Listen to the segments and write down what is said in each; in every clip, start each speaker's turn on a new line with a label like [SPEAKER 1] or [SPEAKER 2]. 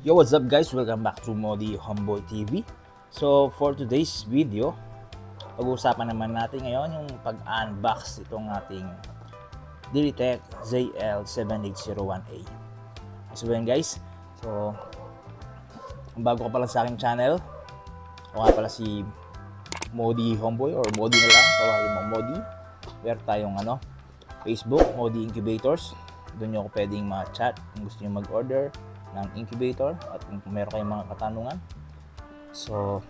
[SPEAKER 1] Yo, what's up guys? Welcome back to Modi Homeboy TV. So for today's video, pag-uusapan naman natin ngayon yung pag-unbox itong ating Delitech ZL7801A. So yan guys, so kung bago ka pala sa aking channel, ako nga pala si Modi Homeboy or Modi na lang, tawagin mo Modi. Meron tayong Facebook, Modi Incubators. Doon nyo ako pwedeng ma-chat kung gusto nyo mag-order ng incubator at kung meron kayong mga katanungan. So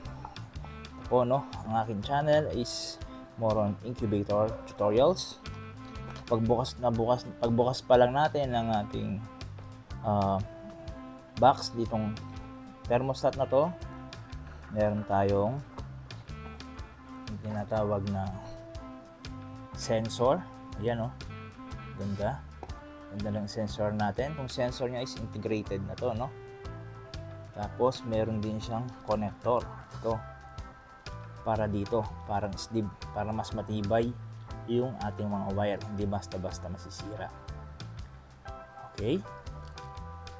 [SPEAKER 1] ang aking channel is more on incubator tutorials. Pagbukas pa lang natin ng ating box ditong thermostat na to, meron tayong tinatawag na sensor. Ayan ganda ng sensor natin. Itong sensor niya is integrated na to, Tapos meron din siyang connector ito para dito, parang sleeve, para mas matibay yung ating mga wire, hindi basta-basta masisira. Okay,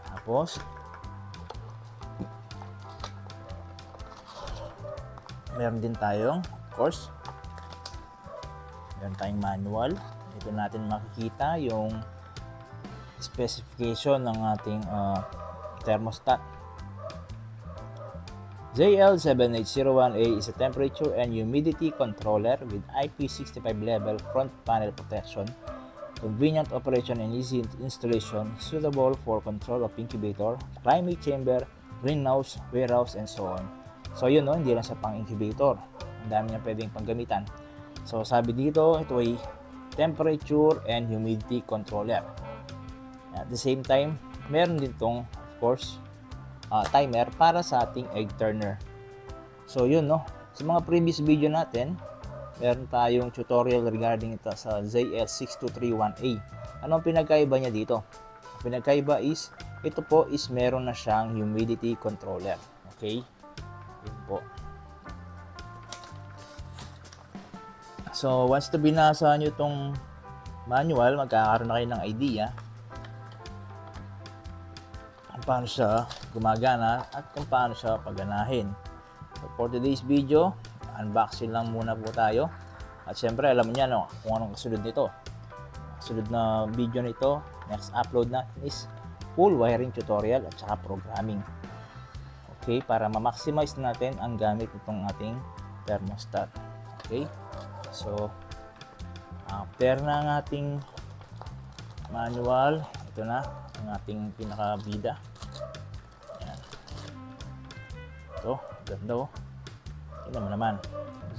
[SPEAKER 1] tapos meron din tayong, of course, meron tayong manual. Ito natin makikita yung specification ng ating thermostat. ZL7801A is a temperature and humidity controller with IP65 level front panel protection, convenient operation and easy installation, suitable for control of incubator, climate chamber, greenhouse, warehouse, and so on. So yun, hindi lang sa pang-incubator, ang dami niya pwedeng panggamitan. So sabi dito, ito ay temperature and humidity controller. At the same time, meron din itong, of course, timer para sa ating egg turner. So yun, sa mga previous video natin, meron tayong tutorial regarding ito sa ZL6231A. Anong pinagkaiba niya dito? Ang pinagkaiba is, ito po is meron na siyang humidity controller. Okay? Yun po. So once na binasa nyo itong manual, magkakaroon na kayo ng idea kung paano siya gumagana at kung paano siya pagganahin. So for today's video, unboxing lang muna po tayo. At syempre alam niyo kung anong kasunod nito. Kasunod na video nito, next upload natin is full wiring tutorial at saka programming. Okay, para ma-maximize natin ang gamit itong ating thermostat. Okay, so pair na ang ating manual. Ito na ang ating pinakabida. Ayan. Ito, ganda Ito naman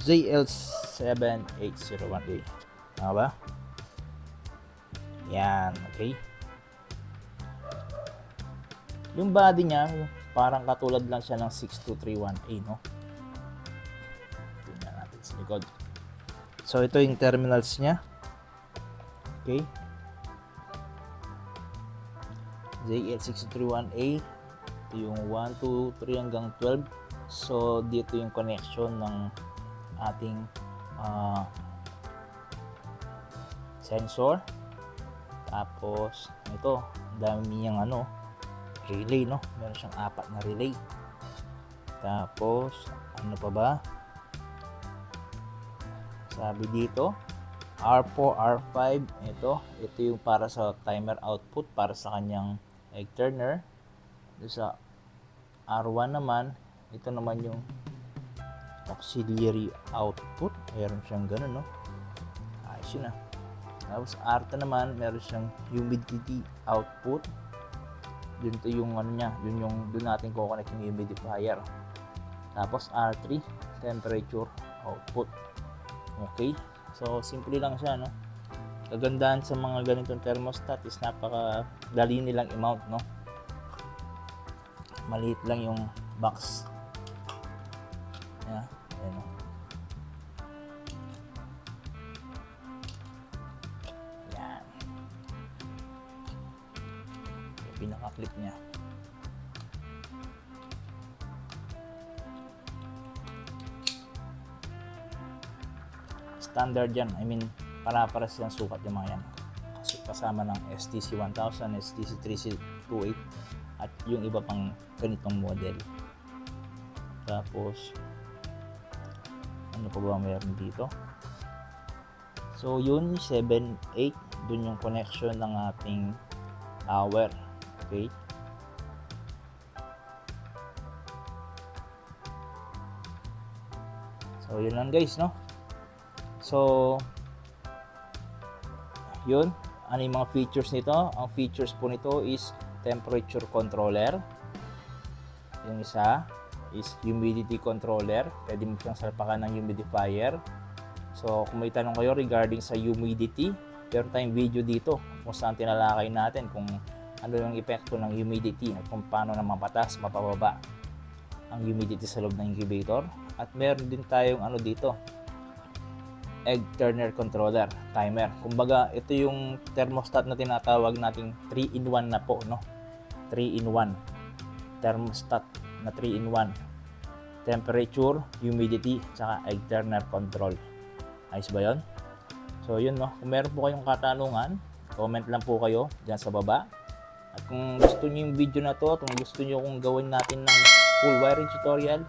[SPEAKER 1] ZL7801A. Tama ba? Yan, okay. Yung body niya, parang katulad lang siya ng 6231A, Tingnan natin sa likod. So ito yung terminals niya. Okay. ZL631A, ito yung 1, 2, 3 hanggang 12. So dito yung connection ng ating sensor. Tapos ito, dami niyang relay, meron siyang 4 na relay. Tapos ano pa ba? Sabi dito R4, R5, ito yung para sa timer output, para sa kanyang egg turner. Doon sa R1 naman, ito naman yung auxiliary output, meron siyang ganun, ayos yun. Tapos R2 naman, meron siyang humidity output. Yun to yung yun yung doon natin kukonect yung humidifier. Tapos R3, temperature output. Okay, so simple lang siya, Kagandahan sa mga ganitong thermostat is napaka-dali nilang i-mount, Maliit lang yung box. Ayan, Yan. Yung pinaka-clip niya. Standard yan, para-paras yung sukat yung mga yan. Kasama ng STC 1000, STC 328 at yung iba pang ganitong model. Tapos ano pa ba meron dito? So yun, 7, 8, dun yung connection ng ating tower. Okay, so yun lang guys, no? So yun, ano yung mga features nito? Ang features po nito is temperature controller, yung isa is humidity controller, pwede mo siyang salpakan ng humidifier. So kung may tanong kayo regarding sa humidity, meron tayong video dito kung saan tinalakay natin kung ano yung epekto ng humidity at kung paano na mapataas, mapababa ang humidity sa loob ng incubator. At meron din tayong ano dito, egg turner controller, timer. Kumbaga ito yung thermostat na tinatawag nating 3-in-1 na po, no? 3-in-1 thermostat na 3-in-1, temperature, humidity, saka egg turner control. Ayos ba yun? So yun, no? Kung meron po kayong katanungan, comment lang po kayo dyan sa baba. At kung gusto niyo yung video na to, at kung gusto niyo kung gawin natin ng full wiring tutorial,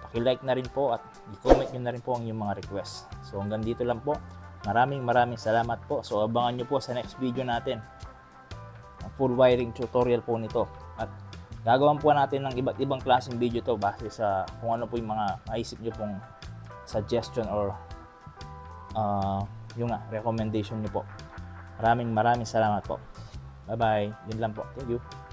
[SPEAKER 1] paki-like na rin po at i-comment nyo na rin po ang inyong mga request. So hanggang dito lang po. Maraming salamat po. So abangan nyo po sa next video natin ang full wiring tutorial po nito. At gagawin po natin ng iba't ibang klaseng video to base sa kung ano po yung mga maisip nyo pong suggestion or yung recommendation nyo po. Maraming salamat po. Bye bye. Yun lang po. Thank you.